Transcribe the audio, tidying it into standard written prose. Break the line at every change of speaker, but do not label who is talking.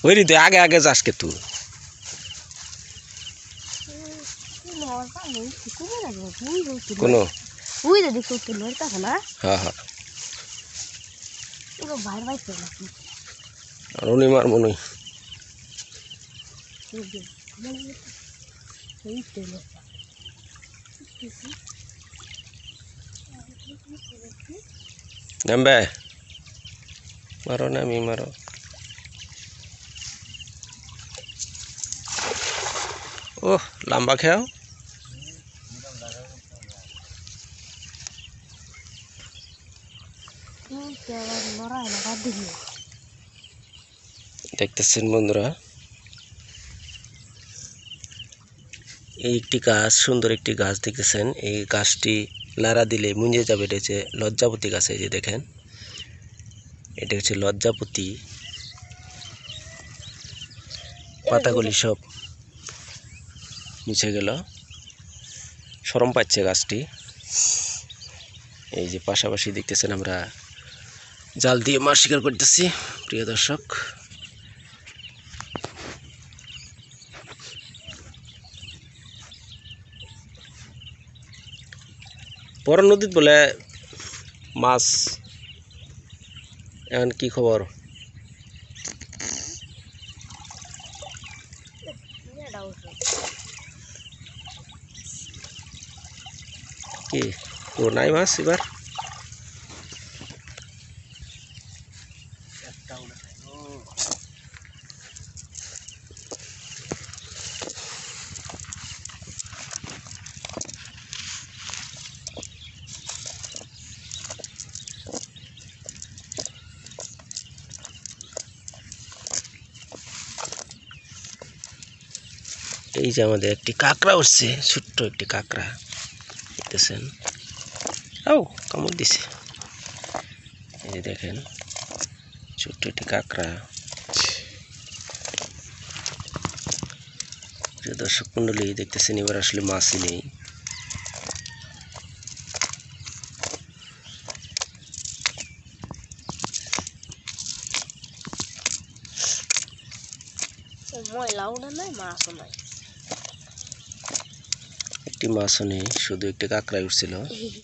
ওই তুই আগে আগে যাস কে তুই কোনো হ্যাঁ হ্যাঁ আর উনি মার মনে নামবে মারো নামি মারো ওহ লম্বা খেয়াও দেখতেছেন বন্ধুরা এই একটি গাছ সুন্দর একটি গাছ দেখতেছেন এই গাছটি লারা দিলে মুঞ্জে যাবে এটা হচ্ছে লজ্জাপতি গাছ এই যে দেখেন এটা হচ্ছে লজ্জাপতি পাতাগুলি সব মুছে গেল শরম পাচ্ছে গাছটি এই যে পাশাপাশি দেখতেছেন আমরা জাল দিয়ে মাছ শিকার করতেছি প্রিয় দর্শক বড় নদীত বলে মাছ এখন কি খবর কি ও নাই মাছ এবার এই যে আমাদের একটি কাঁকড়া উঠছে ছোট্ট একটি কাঁকড়া দেখতেছেন ও কামড় দিছে এই যে দেখেন ছোট্ট একটি কাঁকড়া দর্শক মন্ডলী দেখতেছেন এবার আসলে মাছই নেই একটি মাছও নেই শুধু একটি কাঁকড়া উঠছিল